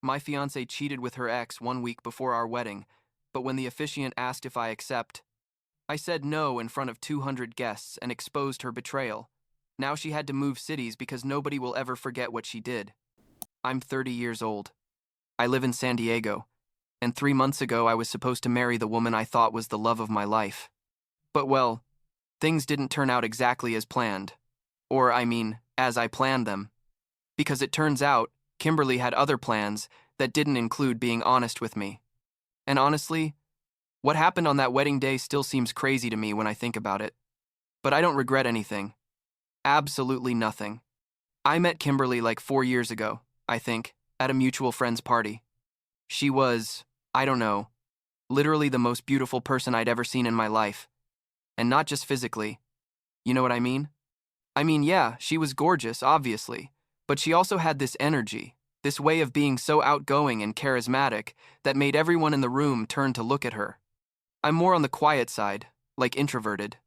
My fiancée cheated with her ex 1 week before our wedding, but when the officiant asked if I accept, I said no in front of 200 guests and exposed her betrayal. Now she had to move cities because nobody will ever forget what she did. I'm 30 years old. I live in San Diego, and 3 months ago I was supposed to marry the woman I thought was the love of my life. But well, things didn't turn out exactly as planned. Or, I mean, as I planned them. Because it turns out, Kimberly had other plans that didn't include being honest with me. And honestly, what happened on that wedding day still seems crazy to me when I think about it. But I don't regret anything. Absolutely nothing. I met Kimberly like 4 years ago, I think, at a mutual friend's party. She was, I don't know, literally the most beautiful person I'd ever seen in my life. And not just physically. You know what I mean? I mean, yeah, she was gorgeous, obviously, but she also had this energy, this way of being so outgoing and charismatic that made everyone in the room turn to look at her. I'm more on the quiet side, like introverted.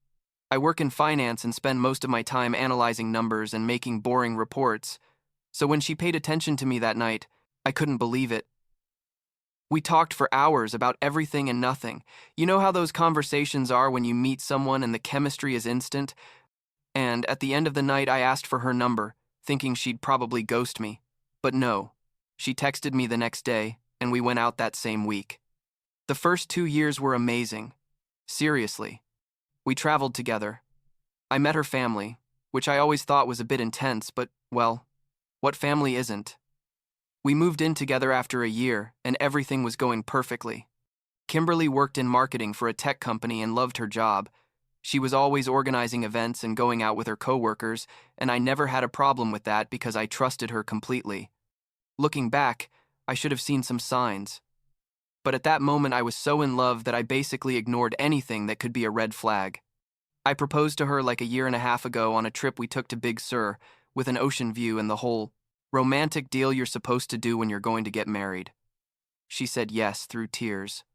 I work in finance and spend most of my time analyzing numbers and making boring reports, so when she paid attention to me that night, I couldn't believe it. We talked for hours about everything and nothing. You know how those conversations are when you meet someone and the chemistry is instant? And at the end of the night, I asked for her number, thinking she'd probably ghost me. But no, she texted me the next day, and we went out that same week. The first 2 years were amazing. Seriously. We traveled together. I met her family, which I always thought was a bit intense, but, well, what family isn't? We moved in together after a year, and everything was going perfectly. Kimberly worked in marketing for a tech company and loved her job. She was always organizing events and going out with her coworkers, and I never had a problem with that because I trusted her completely. Looking back, I should have seen some signs. But at that moment I was so in love that I basically ignored anything that could be a red flag. I proposed to her like a year and a half ago on a trip we took to Big Sur, with an ocean view and the whole romantic deal you're supposed to do when you're going to get married. She said yes through tears.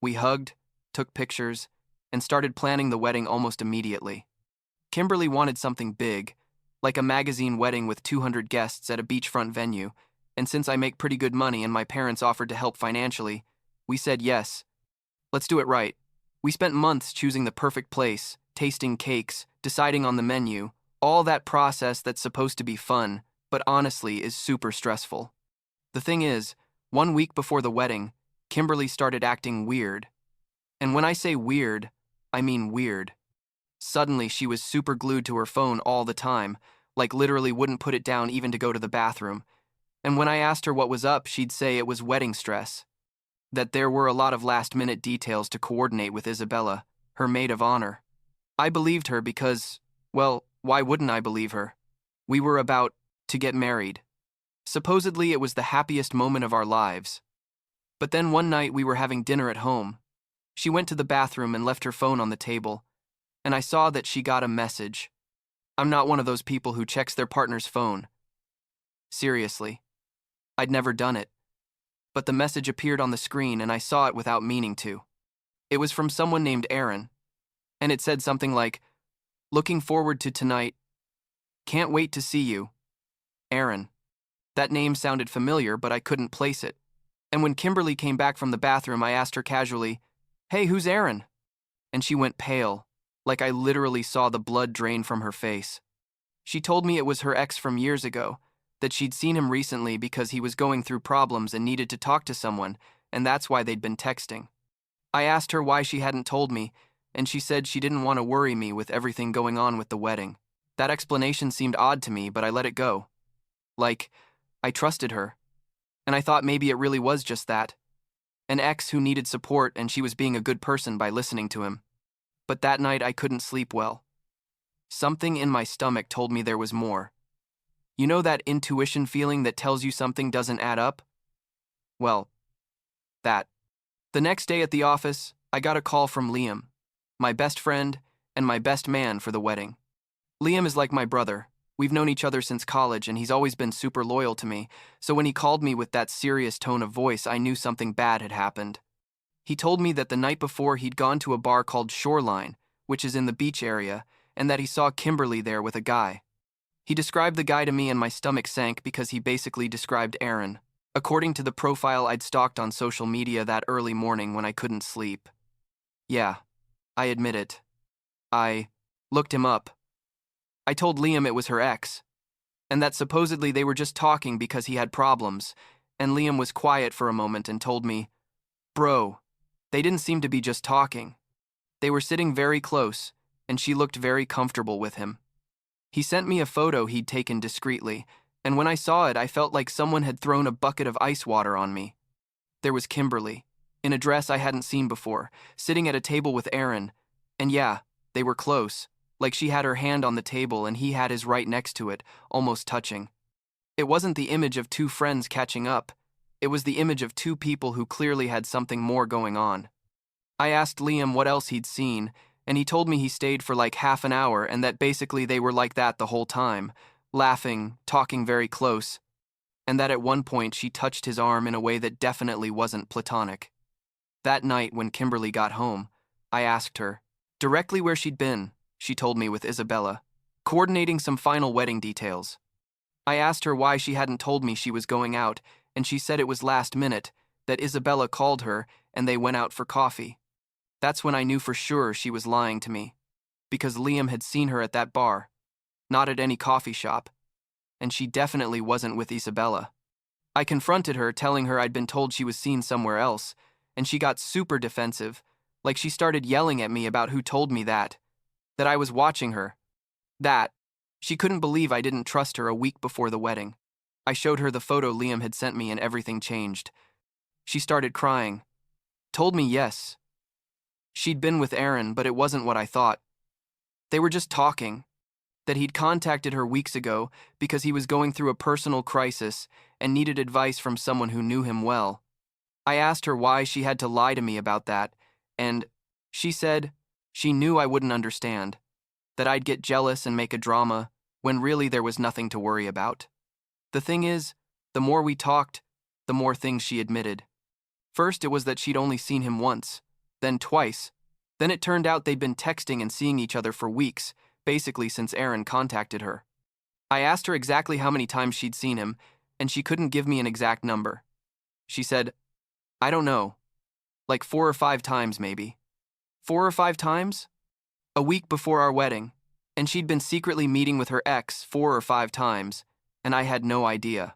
We hugged, took pictures, and started planning the wedding almost immediately. Kimberly wanted something big, like a magazine wedding with 200 guests at a beachfront venue, and since I make pretty good money and my parents offered to help financially, we said yes. Let's do it right. We spent months choosing the perfect place, tasting cakes, deciding on the menu, all that process that's supposed to be fun, but honestly is super stressful. The thing is, 1 week before the wedding, Kimberly started acting weird. And when I say weird, I mean weird. Suddenly, she was super glued to her phone all the time, like literally wouldn't put it down even to go to the bathroom. And when I asked her what was up, she'd say it was wedding stress. That there were a lot of last-minute details to coordinate with Isabella, her maid of honor. I believed her because, well, why wouldn't I believe her? We were about to get married. Supposedly, it was the happiest moment of our lives. But then one night we were having dinner at home. She went to the bathroom and left her phone on the table, and I saw that she got a message. I'm not one of those people who checks their partner's phone. Seriously. I'd never done it. But the message appeared on the screen and I saw it without meaning to. It was from someone named Aaron, and it said something like, "Looking forward to tonight. Can't wait to see you. Aaron." That name sounded familiar, but I couldn't place it. And when Kimberly came back from the bathroom, I asked her casually, "Hey, who's Aaron?" And she went pale, like I literally saw the blood drain from her face. She told me it was her ex from years ago, that she'd seen him recently because he was going through problems and needed to talk to someone, and that's why they'd been texting. I asked her why she hadn't told me, and she said she didn't want to worry me with everything going on with the wedding. That explanation seemed odd to me, but I let it go. Like, I trusted her. And I thought maybe it really was just that. An ex who needed support and she was being a good person by listening to him. But that night I couldn't sleep well. Something in my stomach told me there was more. You know that intuition feeling that tells you something doesn't add up? Well, that. The next day at the office, I got a call from Liam, my best friend and my best man for the wedding. Liam is like my brother. We've known each other since college and he's always been super loyal to me, so when he called me with that serious tone of voice, I knew something bad had happened. He told me that the night before he'd gone to a bar called Shoreline, which is in the beach area, and that he saw Kimberly there with a guy. He described the guy to me and my stomach sank because he basically described Aaron. according to the profile I'd stalked on social media that early morning when I couldn't sleep. Yeah, I admit it. I looked him up. I told Liam it was her ex, and that supposedly they were just talking because he had problems, and Liam was quiet for a moment and told me, "Bro, they didn't seem to be just talking. They were sitting very close, and she looked very comfortable with him." He sent me a photo he'd taken discreetly, and when I saw it, I felt like someone had thrown a bucket of ice water on me. There was Kimberly, in a dress I hadn't seen before, sitting at a table with Aaron, and yeah, they were close, like she had her hand on the table and he had his right next to it, almost touching. It wasn't the image of two friends catching up, it was the image of two people who clearly had something more going on. I asked Liam what else he'd seen, and he told me he stayed for like half an hour and that basically they were like that the whole time, laughing, talking very close, and that at one point she touched his arm in a way that definitely wasn't platonic. That night when Kimberly got home, I asked her directly where she'd been. She told me with Isabella, coordinating some final wedding details. I asked her why she hadn't told me she was going out, and she said it was last minute, that Isabella called her and they went out for coffee. That's when I knew for sure she was lying to me, because Liam had seen her at that bar, not at any coffee shop, and she definitely wasn't with Isabella. I confronted her, telling her I'd been told she was seen somewhere else, and she got super defensive, like she started yelling at me about who told me that I was watching her, that she couldn't believe I didn't trust her a week before the wedding. I showed her the photo Liam had sent me and everything changed. She started crying, told me yes, she'd been with Aaron, but it wasn't what I thought. They were just talking, that he'd contacted her weeks ago because he was going through a personal crisis and needed advice from someone who knew him well. I asked her why she had to lie to me about that, and she said she knew I wouldn't understand, that I'd get jealous and make a drama when really there was nothing to worry about. The thing is, the more we talked, the more things she admitted. First, it was that she'd only seen him once, then twice. Then it turned out they'd been texting and seeing each other for weeks, basically since Aaron contacted her. I asked her exactly how many times she'd seen him, and she couldn't give me an exact number. She said, "I don't know. Like 4 or 5 times, maybe." 4 or 5 times? A week before our wedding, and she'd been secretly meeting with her ex 4 or 5 times, and I had no idea.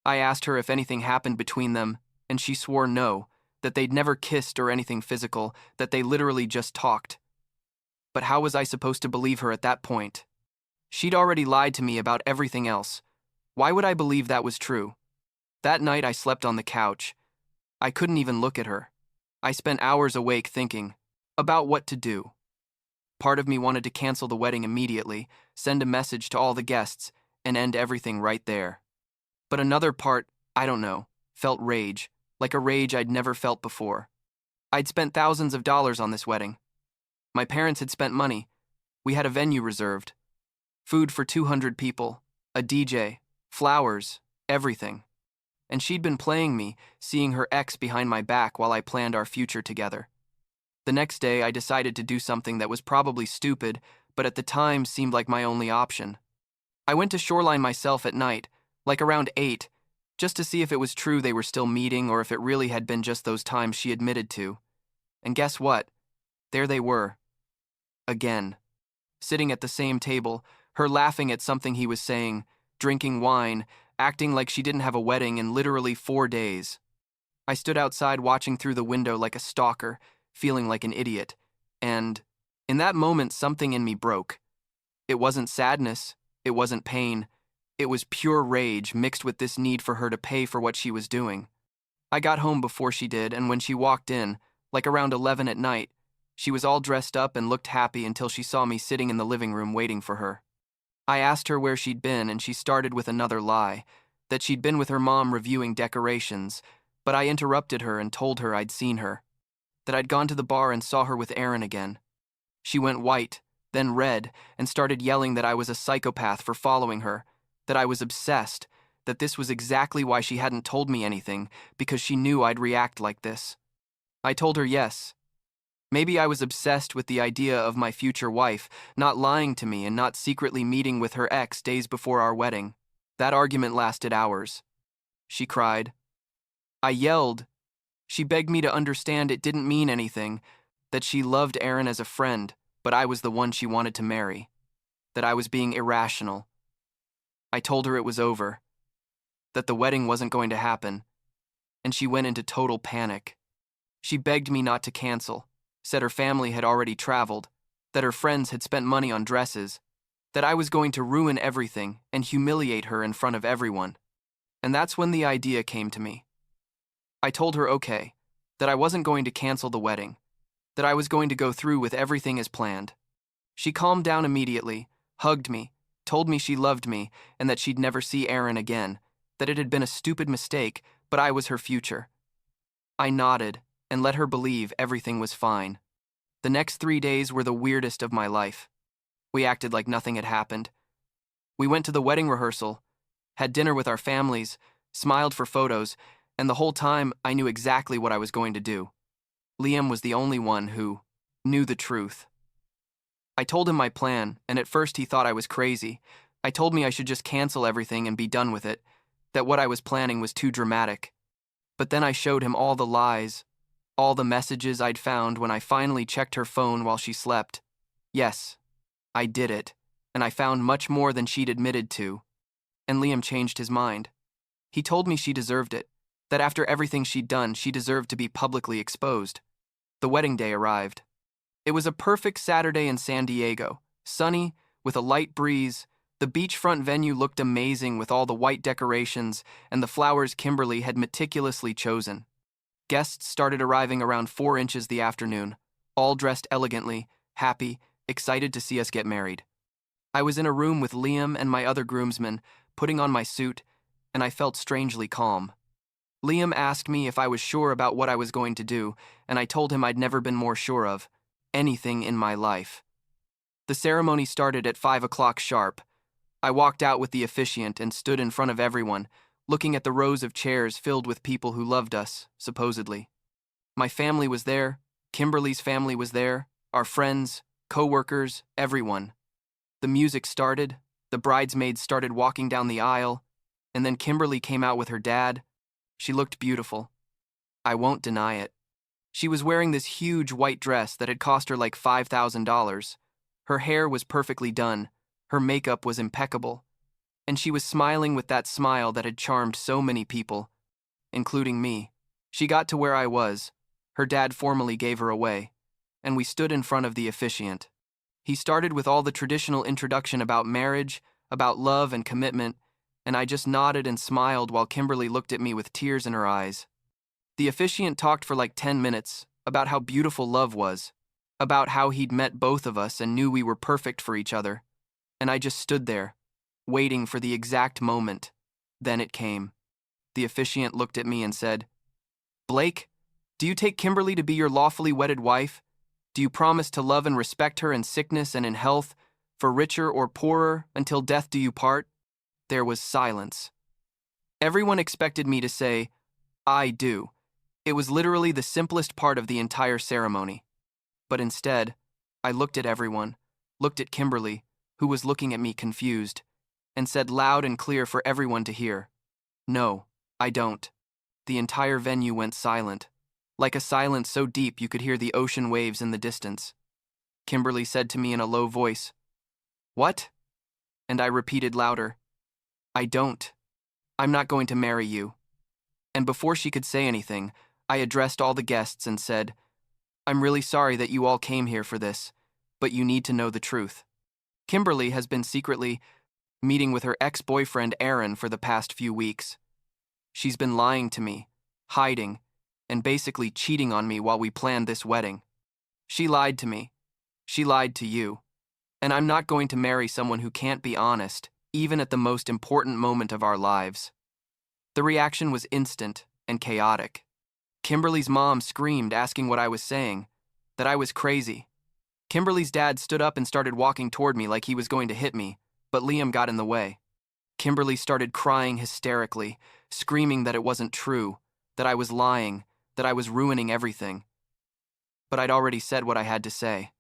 I asked her if anything happened between them, and she swore no, that they'd never kissed or anything physical, that they literally just talked. But how was I supposed to believe her at that point? She'd already lied to me about everything else. Why would I believe that was true? That night I slept on the couch. I couldn't even look at her. I spent hours awake thinking about what to do. Part of me wanted to cancel the wedding immediately, send a message to all the guests, and end everything right there. But another part, I don't know, felt rage, like a rage I'd never felt before. I'd spent thousands of dollars on this wedding. My parents had spent money. We had a venue reserved. Food for 200 people, a DJ, flowers, everything. And she'd been playing me, seeing her ex behind my back while I planned our future together. The next day, I decided to do something that was probably stupid, but at the time seemed like my only option. I went to Shoreline myself at night, like around 8, just to see if it was true they were still meeting or if it really had been just those times she admitted to. And guess what? There they were. Again. Sitting at the same table, her laughing at something he was saying, drinking wine, acting like she didn't have a wedding in literally 4 days. I stood outside watching through the window like a stalker, feeling like an idiot, and in that moment something in me broke. It wasn't sadness, it wasn't pain, it was pure rage mixed with this need for her to pay for what she was doing. I got home before she did, and when she walked in, like around 11 at night, she was all dressed up and looked happy until she saw me sitting in the living room waiting for her. I asked her where she'd been, and she started with another lie, that she'd been with her mom reviewing decorations, but I interrupted her and told her I'd seen her, that I'd gone to the bar and saw her with Aaron again. She went white, then red, and started yelling that I was a psychopath for following her, that I was obsessed, that this was exactly why she hadn't told me anything, because she knew I'd react like this. I told her yes. Maybe I was obsessed with the idea of my future wife not lying to me and not secretly meeting with her ex days before our wedding. That argument lasted hours. She cried, I yelled. She begged me to understand it didn't mean anything, that she loved Aaron as a friend, but I was the one she wanted to marry, that I was being irrational. I told her it was over, that the wedding wasn't going to happen, and she went into total panic. She begged me not to cancel, said her family had already traveled, that her friends had spent money on dresses, that I was going to ruin everything and humiliate her in front of everyone. And that's when the idea came to me. I told her okay, that I wasn't going to cancel the wedding, that I was going to go through with everything as planned. She calmed down immediately, hugged me, told me she loved me and that she'd never see Aaron again, that it had been a stupid mistake, but I was her future. I nodded and let her believe everything was fine. The next 3 days were the weirdest of my life. We acted like nothing had happened. We went to the wedding rehearsal, had dinner with our families, smiled for photos, and the whole time I knew exactly what I was going to do. Liam was the only one who knew the truth. I told him my plan, and at first he thought I was crazy. I told me I should just cancel everything and be done with it, that what I was planning was too dramatic. But then I showed him all the lies, all the messages I'd found when I finally checked her phone while she slept. Yes, I did it, and I found much more than she'd admitted to. And Liam changed his mind. He told me she deserved it, that after everything she'd done, she deserved to be publicly exposed. The wedding day arrived. It was a perfect Saturday in San Diego, sunny, with a light breeze. The beachfront venue looked amazing with all the white decorations and the flowers Kimberly had meticulously chosen. Guests started arriving around 4 inches the afternoon, all dressed elegantly, happy, excited to see us get married. I was in a room with Liam and my other groomsmen, putting on my suit, and I felt strangely calm. Liam asked me if I was sure about what I was going to do, and I told him I'd never been more sure of anything in my life. The ceremony started at 5 o'clock sharp. I walked out with the officiant and stood in front of everyone, looking at the rows of chairs filled with people who loved us, supposedly. My family was there, Kimberly's family was there, our friends, co-workers, everyone. The music started, the bridesmaids started walking down the aisle, and then Kimberly came out with her dad. She looked beautiful. I won't deny it. She was wearing this huge white dress that had cost her like $5,000. Her hair was perfectly done, her makeup was impeccable, and she was smiling with that smile that had charmed so many people, including me. She got to where I was. Her dad formally gave her away, and we stood in front of the officiant. He started with all the traditional introduction about marriage, about love and commitment, and I just nodded and smiled while Kimberly looked at me with tears in her eyes. The officiant talked for like 10 minutes about how beautiful love was, about how he'd met both of us and knew we were perfect for each other, and I just stood there, waiting for the exact moment. Then it came. The officiant looked at me and said, "Blake, do you take Kimberly to be your lawfully wedded wife? Do you promise to love and respect her in sickness and in health, for richer or poorer, until death do you part?" There was silence. Everyone expected me to say, "I do." It was literally the simplest part of the entire ceremony. But instead, I looked at everyone, looked at Kimberly, who was looking at me confused, and said loud and clear for everyone to hear, "No, I don't." The entire venue went silent, like a silence so deep you could hear the ocean waves in the distance. Kimberly said to me in a low voice, "What?" And I repeated louder, "I don't. I'm not going to marry you." And before she could say anything, I addressed all the guests and said, "I'm really sorry that you all came here for this, but you need to know the truth. Kimberly has been secretly meeting with her ex-boyfriend Aaron for the past few weeks. She's been lying to me, hiding, and basically cheating on me while we planned this wedding. She lied to me. She lied to you. And I'm not going to marry someone who can't be honest, even at the most important moment of our lives." The reaction was instant and chaotic. Kimberly's mom screamed, asking what I was saying, that I was crazy. Kimberly's dad stood up and started walking toward me like he was going to hit me, but Liam got in the way. Kimberly started crying hysterically, screaming that it wasn't true, that I was lying, that I was ruining everything. But I'd already said what I had to say.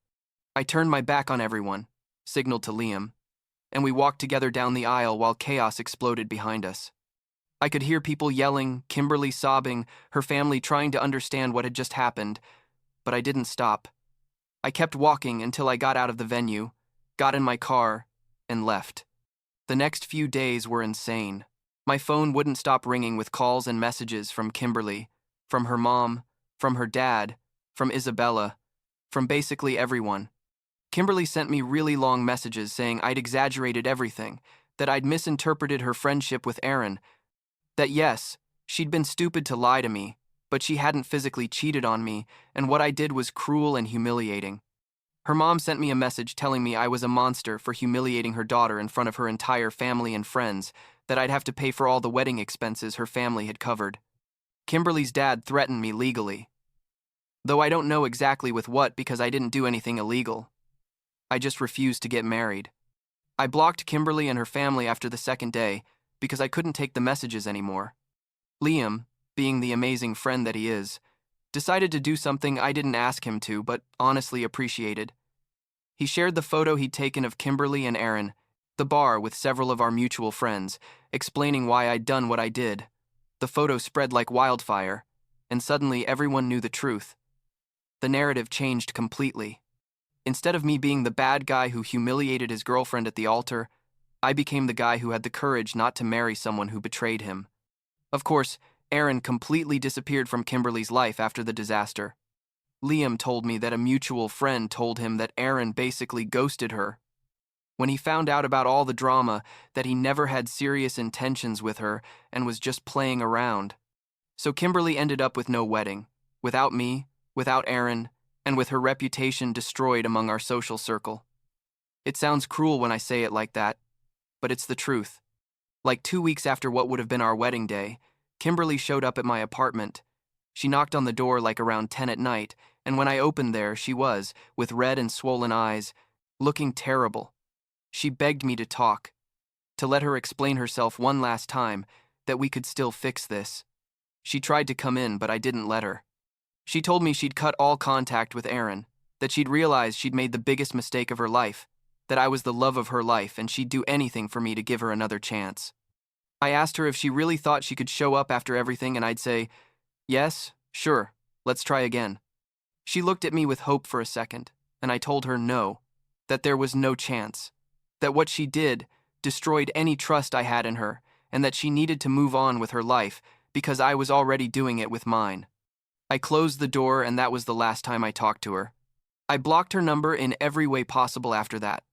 I turned my back on everyone, signaled to Liam, and we walked together down the aisle while chaos exploded behind us. I could hear people yelling, Kimberly sobbing, her family trying to understand what had just happened, but I didn't stop. I kept walking until I got out of the venue, got in my car, and left. The next few days were insane. My phone wouldn't stop ringing with calls and messages from Kimberly, from her mom, from her dad, from Isabella, from basically everyone. Kimberly sent me really long messages saying I'd exaggerated everything, that I'd misinterpreted her friendship with Aaron, that yes, she'd been stupid to lie to me, but she hadn't physically cheated on me, and what I did was cruel and humiliating. Her mom sent me a message telling me I was a monster for humiliating her daughter in front of her entire family and friends, that I'd have to pay for all the wedding expenses her family had covered. Kimberly's dad threatened me legally. Though I don't know exactly with what because I didn't do anything illegal. I just refused to get married. I blocked Kimberly and her family after the second day because I couldn't take the messages anymore. Liam, being the amazing friend that he is, decided to do something I didn't ask him to but honestly appreciated. He shared the photo he'd taken of Kimberly and Aaron, the bar with several of our mutual friends, explaining why I'd done what I did. The photo spread like wildfire, and suddenly everyone knew the truth. The narrative changed completely. Instead of me being the bad guy who humiliated his girlfriend at the altar, I became the guy who had the courage not to marry someone who betrayed him. Of course, Aaron completely disappeared from Kimberly's life after the disaster. Liam told me that a mutual friend told him that Aaron basically ghosted her. When he found out about all the drama, that he never had serious intentions with her and was just playing around. So Kimberly ended up with no wedding, without me, without Aaron, and with her reputation destroyed among our social circle. It sounds cruel when I say it like that, but it's the truth. Like 2 weeks after what would have been our wedding day, Kimberly showed up at my apartment. She knocked on the door like around 10 at night, and when I opened there, she was, with red and swollen eyes, looking terrible. She begged me to talk, to let her explain herself one last time, that we could still fix this. She tried to come in, but I didn't let her. She told me she'd cut all contact with Aaron, that she'd realized she'd made the biggest mistake of her life, that I was the love of her life and she'd do anything for me to give her another chance. I asked her if she really thought she could show up after everything, and I'd say, yes, sure, let's try again. She looked at me with hope for a second, and I told her no, that there was no chance, that what she did destroyed any trust I had in her, and that she needed to move on with her life because I was already doing it with mine. I closed the door, and that was the last time I talked to her. I blocked her number in every way possible after that.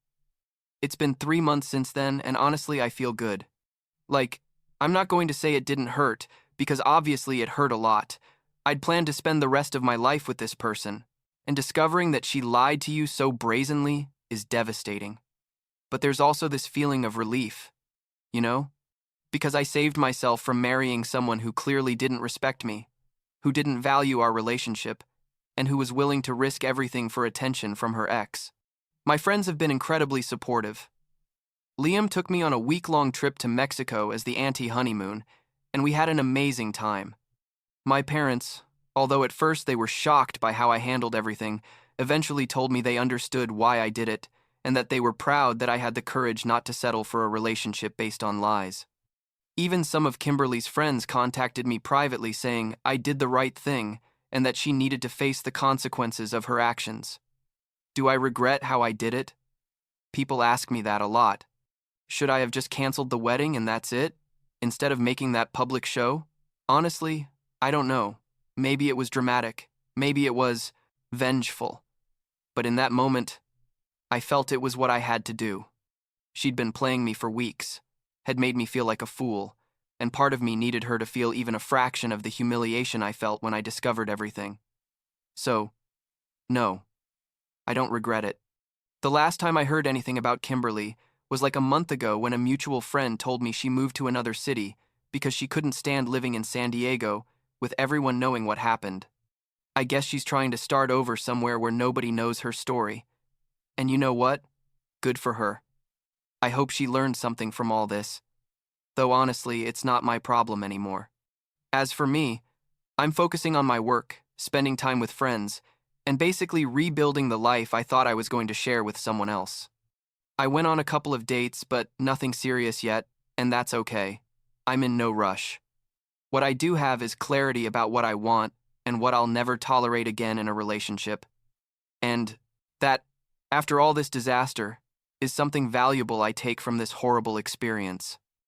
It's been 3 months since then, and honestly, I feel good. Like, I'm not going to say it didn't hurt, because obviously it hurt a lot. I'd planned to spend the rest of my life with this person, and discovering that she lied to you so brazenly is devastating. But there's also this feeling of relief, you know? Because I saved myself from marrying someone who clearly didn't respect me, who didn't value our relationship, and who was willing to risk everything for attention from her ex. My friends have been incredibly supportive. Liam took me on a week-long trip to Mexico as the anti-honeymoon, and we had an amazing time. My parents, although at first they were shocked by how I handled everything, eventually told me they understood why I did it, and that they were proud that I had the courage not to settle for a relationship based on lies. Even some of Kimberly's friends contacted me privately saying I did the right thing and that she needed to face the consequences of her actions. Do I regret how I did it? People ask me that a lot. Should I have just canceled the wedding and that's it, instead of making that public show? Honestly, I don't know. Maybe it was dramatic. Maybe it was vengeful. But in that moment, I felt it was what I had to do. She'd been playing me for weeks, had made me feel like a fool, and part of me needed her to feel even a fraction of the humiliation I felt when I discovered everything. So, no, I don't regret it. The last time I heard anything about Kimberly was like a month ago when a mutual friend told me she moved to another city because she couldn't stand living in San Diego with everyone knowing what happened. I guess she's trying to start over somewhere where nobody knows her story. And you know what? Good for her. I hope she learned something from all this. Though honestly, it's not my problem anymore. As for me, I'm focusing on my work, spending time with friends, and basically rebuilding the life I thought I was going to share with someone else. I went on a couple of dates, but nothing serious yet, and that's okay. I'm in no rush. What I do have is clarity about what I want and what I'll never tolerate again in a relationship. And that, after all this disaster, is something valuable I take from this horrible experience.